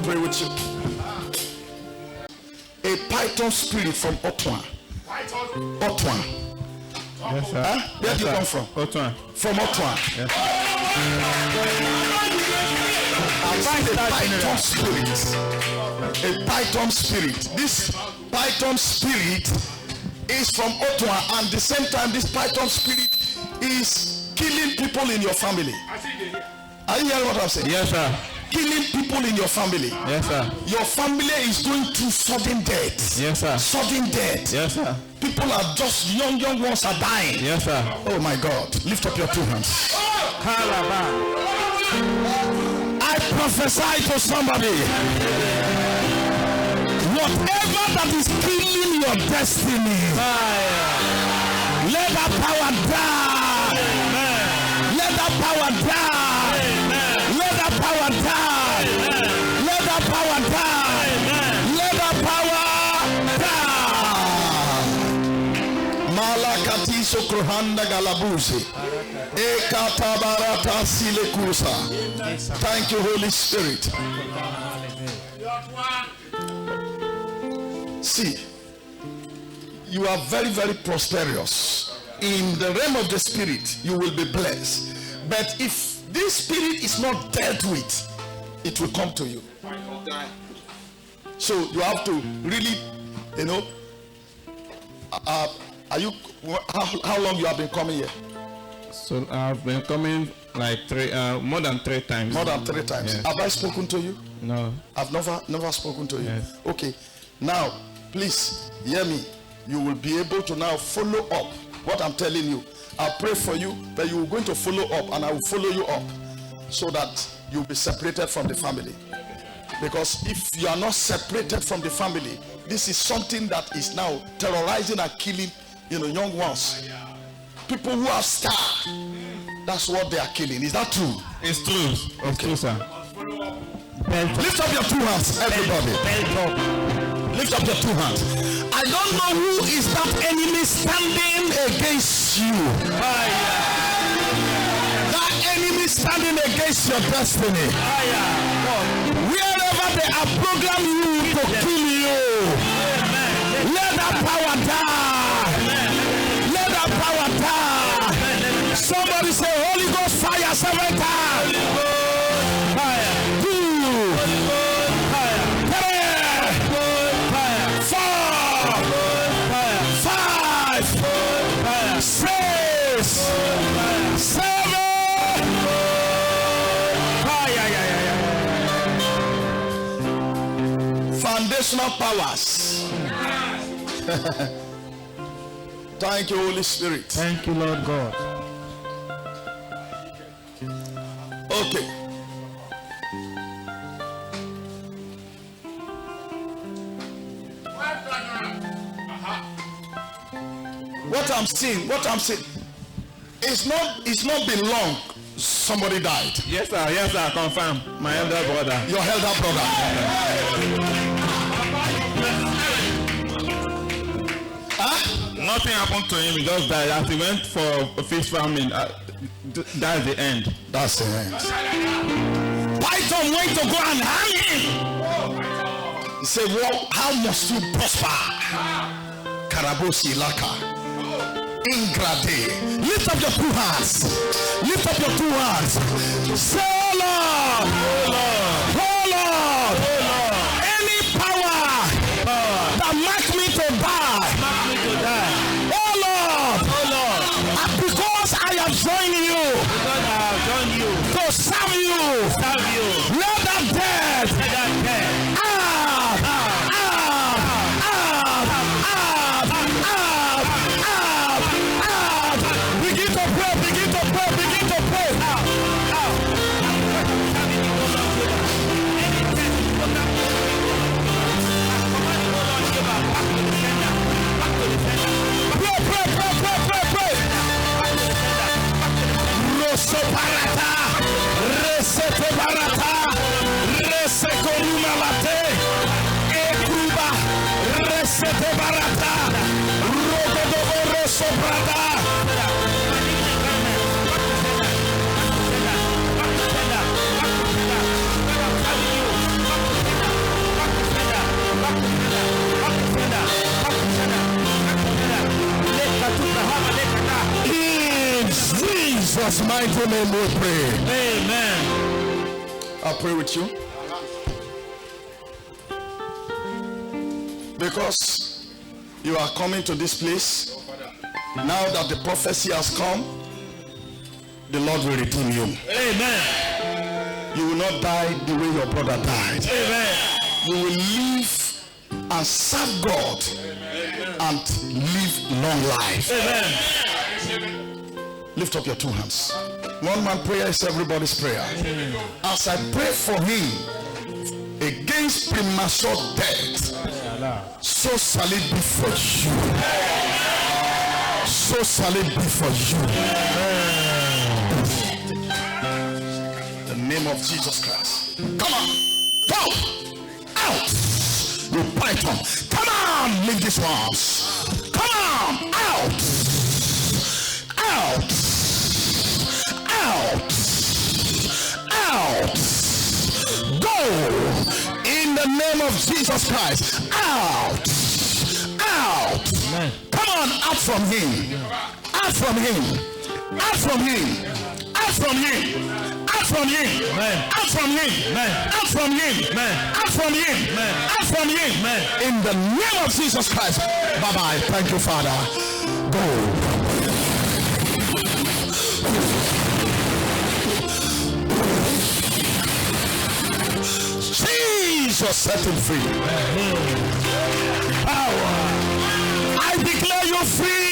pray with you. A python spirit from Otwan. Otwan. Yes, sir. Huh? Where do you come from? Otwan. From Otwan. Yes. A python spirit. This python spirit is from Otwan, and at the same time this python spirit is killing people in your family. Are you hearing what I'm saying? Yes, sir. Killing people in your family. Yes, sir. Your family is going through sudden death. Yes, sir. Sudden death. Yes, sir. People are just young ones are dying. Yes, sir. Oh my God. Lift up your two hands. I prophesy to somebody. Whatever that is killing your destiny, let that power die. Let that power die. Let that power die. Let that power die. Let that power die. Malakati sokrohanda galabuzi. Ekatabarata silekusa. Thank you, Holy Spirit. See, you are very, very prosperous. In the realm of the spirit, you will be blessed. But if this spirit is not dealt with, it will come to you. So you have to really, are you? How long you have been coming here? So I've been coming like more than 3 times. More than 3 times. Yes. Have I spoken to you? No. I've never spoken to you. Yes. Okay. Now, please hear me. You will be able to now follow up what I'm telling you. I'll pray for you, but you are going to follow up, and I will follow you up so that you'll be separated from the family. Because if you are not separated from the family, this is something that is now terrorizing and killing, young ones. People who have star, that's what they are killing. Is that true? It's true. Okay. It's true, sir. Lift up your 2 hands, everybody. Lift up your 2 hands. I don't know who is that enemy standing against you. That enemy standing against your destiny. Wherever they are programming you to kill you, let that power die. Let that power die. Somebody say Holy Ghost fire 7 times. Fire. 2, 3, 4, 5, 6, 7. Foundational powers. Thank you, Holy Spirit. Thank you, Lord God. Okay. What I'm seeing, it's not been long. Somebody died. Yes, sir. Yes, sir. Confirm. My elder brother. Your elder brother. Nothing happened to him. He just died. As he went for a fish farming, that's the end. That's the end. Python went to go and hang him. He said, well, how must you prosper? Karabosi Laka. Ingrate. Lift up your 2 hands. Lift up your 2 hands. Say, oh Lord. Oh Lord. Any power that mark me to die. Oh Lord. And because I have joined you. To serve you. Let that death. Begin to pray. Pray. Rosso barata, resete barata, resecoluma late, ekuba, resete barata, rogodo rosso brada. Jesus' mighty name we pray. Amen. I'll pray with you. Because you are coming to this place, now that the prophecy has come, the Lord will redeem you. Amen. You will not die the way your brother died. Amen. You will live and serve God and live long life. Amen. Lift up your two hands. One man prayer is everybody's prayer. As I pray for him against premature death, so shall it be for you. So shall it be for you. The name of Jesus Christ. Come on. Go. Out. You python. Come on. Leave these ones. Come on. Out. Out. Out. Out. Go. In the name of Jesus Christ. Out. Out. Amen. Come on, out from him. Out from him. Out from him. Out from him. Out from him. Amen. Out from him. Amen. Out from him. Amen. Out from him. Amen. Out from him. Amen. In the name of Jesus Christ. Bye-bye. Thank you, Father. Go. Jesus set him free. Power. I declare you free.